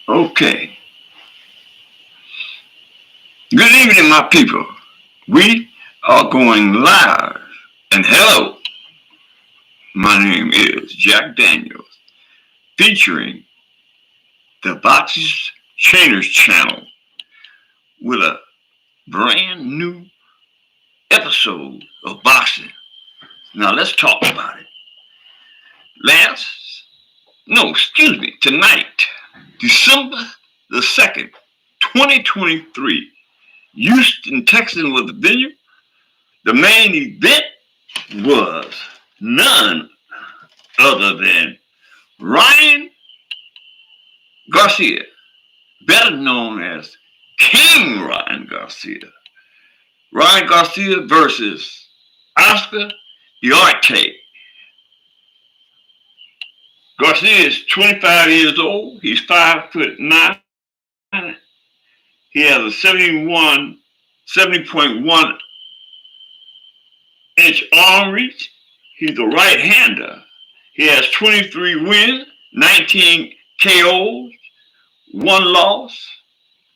Okay. Good evening, my people. We are going live. And hello, my name is Jack Daniels, featuring the Boxes Trainers channel with a brand new episode of boxing. Now let's talk about it. Tonight, December the 2nd, 2023, Houston, Texas was the venue. The main event was none other than Ryan Garcia, better known as King Ryan Garcia. Ryan Garcia versus Oscar Duarte. Garcia is 25 years old. He's 5'9". He has a 70.1 inch arm reach. He's a right-hander. He has 23 wins, 19 KOs, 1 loss,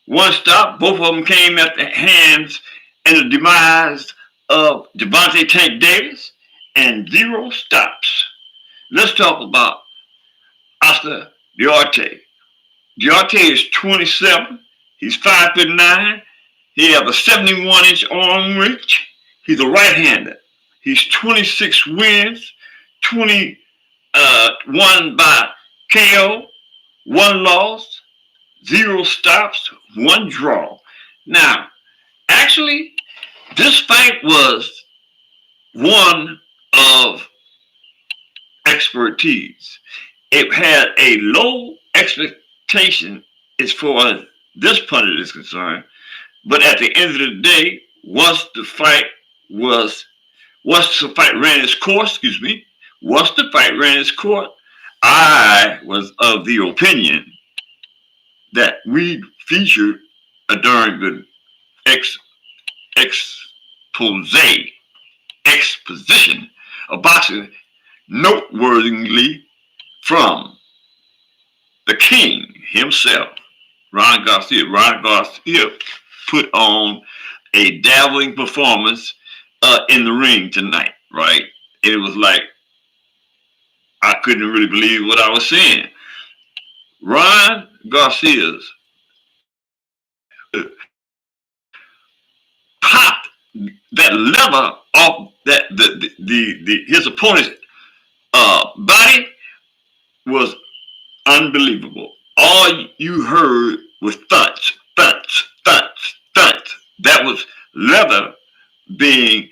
1 stop. Both of them came at the hands and the demise of Devontae Tank Davis, and 0 stops. Let's talk about Oscar Duarte. Duarte is 27. He's 5'9". He has a 71-inch arm reach. He's a right-hander. He's 26 wins, 21 by KO, 1 loss, 0 stops, 1 draw. Now, actually, this fight was one of expertise. It had a low expectation as far as this pundit is concerned, but at the end of the day, once the fight ran its course, I was of the opinion that we featured a darn good exposition of boxing, noteworthily from the king himself, Ryan Garcia. Ryan Garcia put on a dazzling performance in the ring tonight, right? It was like I couldn't really believe what I was seeing. Ryan Garcia's popped that lever off that his opponent's body was unbelievable. All you heard was thuds, thuds, thuds, thuds. That was leather being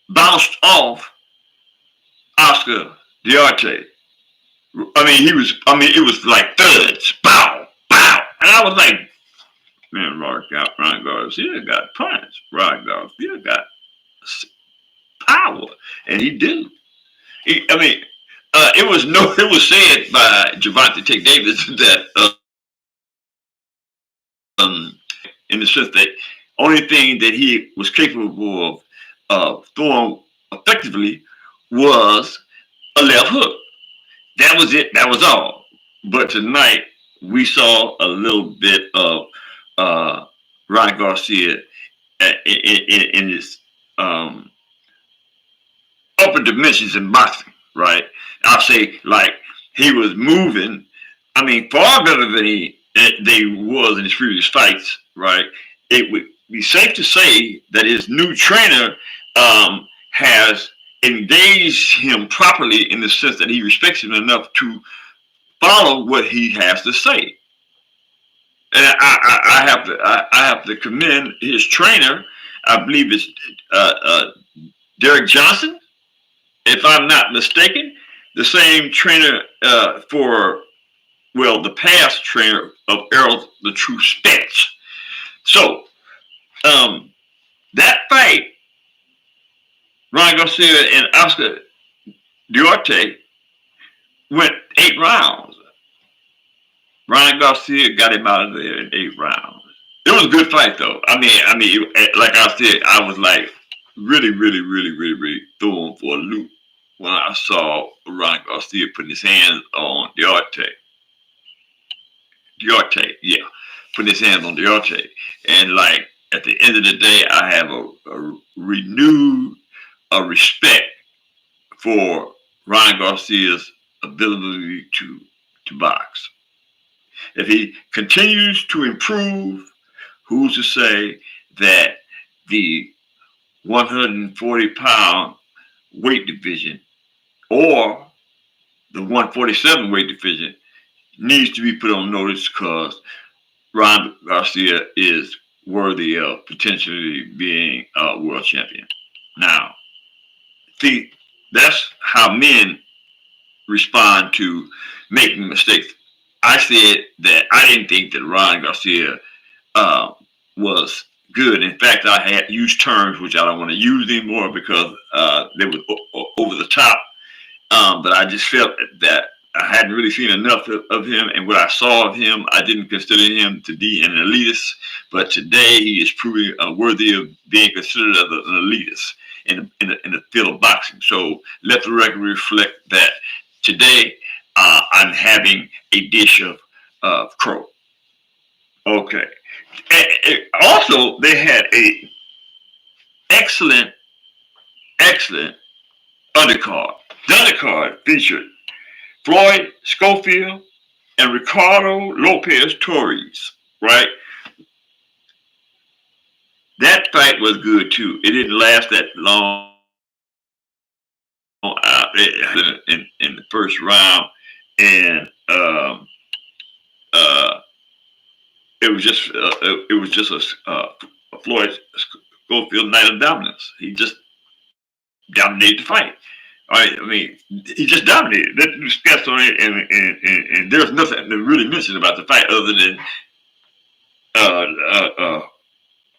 bounced off Oscar Duarte. It was like thuds, bow, bow. And I was like, man, Ryan Garcia got punch. Ryan Garcia got power. And he did. It was said by Devontae Tank Davis that in the sense that only thing that he was capable of throwing effectively was a left hook. That was it. That was all. But tonight we saw a little bit of Ryan Garcia in his upper dimensions in boxing, right? I'll say like he was moving. Far better than they was in his previous fights, right? It would be safe to say that his new trainer has engaged him properly in the sense that he respects him enough to follow what he has to say. And I have to commend his trainer. I believe it's Derek Johnson, if I'm not mistaken, the same trainer the past trainer of Errol the True Spence. So that fight, Ryan Garcia and Oscar Duarte, went 8 rounds. Ryan Garcia got him out of there in 8 rounds. It was a good fight though. Like I said, I was like really throwing for a loop when I saw Ryan Garcia putting his hands on Duarte. Duarte, yeah, putting his hands on Duarte, and like at the end of the day, I have a renewed respect for Ryan Garcia's ability to box. If he continues to improve, who's to say that the 140-pound weight division or the 147 weight division needs to be put on notice because Ryan Garcia is worthy of potentially being a world champion. Now, see, that's how men respond to making mistakes. I said that I didn't think that Ryan Garcia was good. In fact, I had used terms which I don't want to use anymore because they were over the top. But I just felt that I hadn't really seen enough of him, and what I saw of him, I didn't consider him to be an elitist. But today, he is proving worthy of being considered as an elitist in the field of boxing. So let the record reflect that today I'm having a dish of crow. Okay. And also, they had a excellent undercard. The undercard featured Floyd, Schofield, and Ricardo, Lopez, Toreres, right? That fight was good too. It didn't last that long in the first round, and it was just a Floyd Schofield night of dominance. He just dominated the fight. I mean, he just dominated. Let's discuss on it, and there's nothing to really mention about the fight other than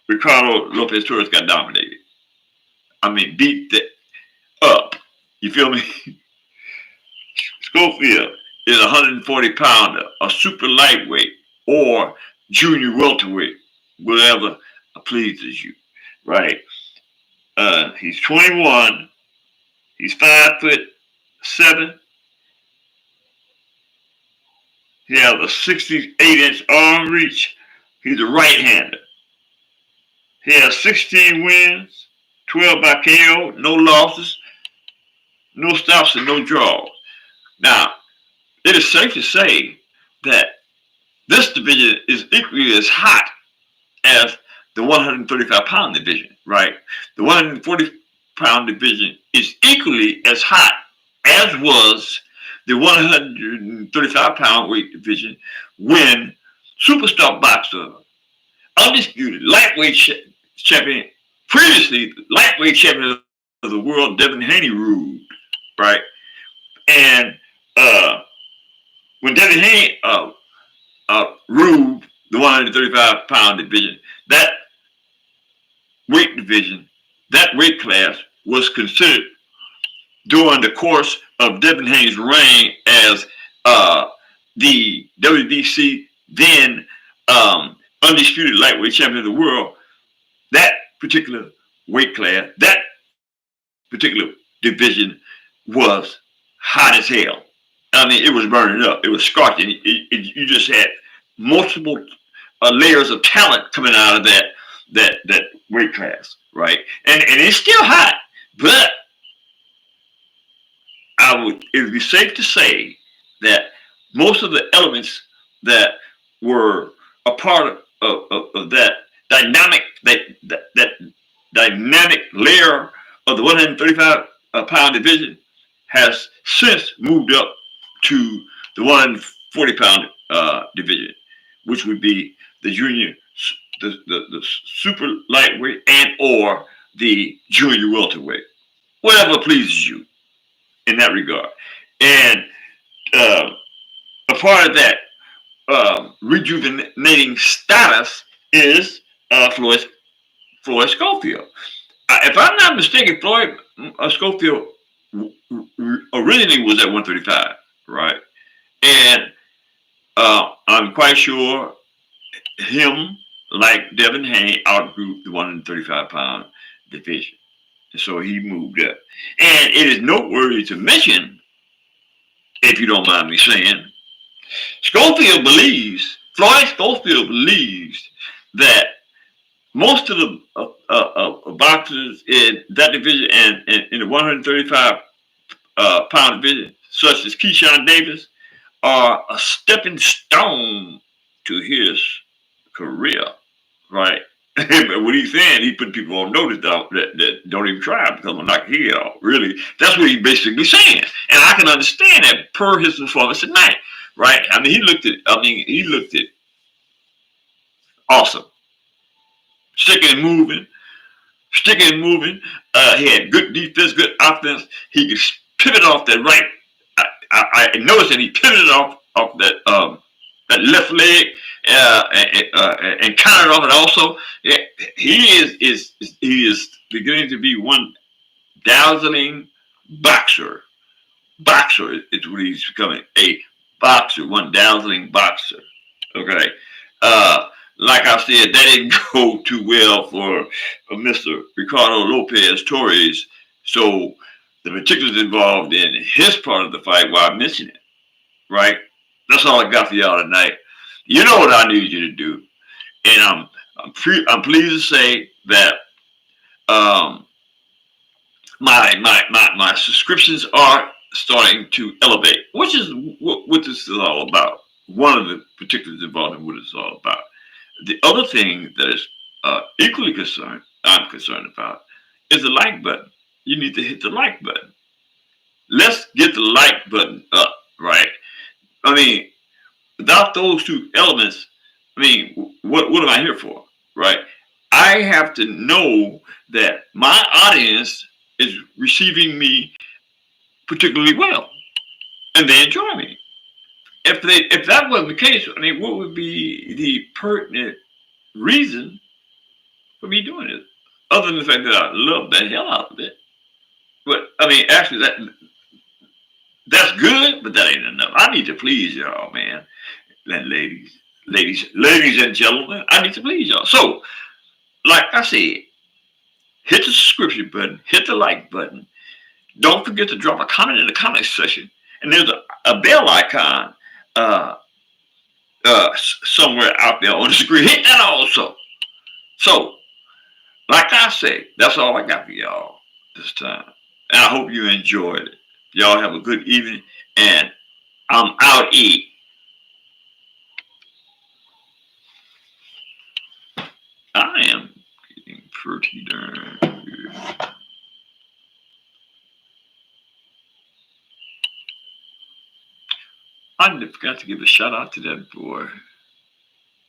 Ricardo Lopez Torres got dominated. I mean, beat up. You feel me? Schofield is a 140-pounder, a super lightweight, or junior welterweight, whatever pleases you, right? He's 21. He's 5'7". He has a 68-inch arm reach. He's a right-hander. He has 16 wins, 12 by KO, no losses, no stops, and no draws. Now, it is safe to say that this division is equally as hot as the 135-pound division, right? The 140-pound division is equally as hot as was the 135-pound weight division when superstar boxer, undisputed lightweight champion, previously lightweight champion of the world, Devin Haney, ruled, right? And when Devin Haney ruled the 135-pound division, that weight division, that weight class was considered during the course of Devin Haney's reign as the WBC then undisputed lightweight champion of the world. That particular weight class, that particular division was hot as hell. I mean, it was burning up. It was scorching. You just had multiple layers of talent coming out of that weight class, right? And it's still hot, but it would be safe to say that most of the elements that were a part of that dynamic dynamic layer of the 135-pound division has since moved up to the 140-pound division, which would be the junior, the super lightweight, and or the junior welterweight, whatever pleases you in that regard. And a part of that rejuvenating status is Floyd Schofield. If I'm not mistaken, Floyd Schofield originally was at 135, right? And I'm quite sure him, like Devin Haney, outgrew the 135-pound division. And so he moved up. And it is noteworthy to mention, if you don't mind me saying, Floyd Schofield believes that most of the boxers in that division and in the 135 pound division, such as Keyshawn Davis, are a stepping stone to his career, right? But what he's saying, he put people on notice that don't even try because I'm not here. Really, that's what he's basically saying, and I can understand that per his performance tonight, right? I mean, he looked at awesome, sticking and moving, sticking and moving. He had good defense, good offense. He could pivot off that right. I noticed that he pivoted off that left leg and countered off it also. Yeah, he is beginning to be one dazzling boxer. Boxer is what he's becoming, a boxer, one dazzling boxer. Okay. Like I said, that didn't go too well for Mr. Ricardo Lopez Toreres. So the particulars involved in his part of the fight, why I'm missing it, right? That's all I got for y'all tonight. You know what I need you to do, and I'm pleased to say that um, my subscriptions are starting to elevate, which is what this is all about. One of the particulars involved in what it's all about. The other thing that is equally I'm concerned about, is the like button. You need to hit the like button. Let's get the like button up, right? I mean, without those two elements, I mean, what am I here for, right? I have to know that my audience is receiving me particularly well, and they enjoy me. If that wasn't the case, I mean, what would be the pertinent reason for me doing it, other than the fact that I love the hell out of it? But I mean, actually, that's good, but that ain't enough. I need to please y'all, man, and ladies and gentlemen. I need to please y'all. So, like I said, hit the subscription button, hit the like button. Don't forget to drop a comment in the comment section, and there's a bell icon uh, somewhere out there on the screen. Hit that also. So, like I say, that's all I got for y'all this time. And I hope you enjoyed it. Y'all have a good evening, and I'm out. I am getting pretty darn good. I forgot to give a shout out to that boy.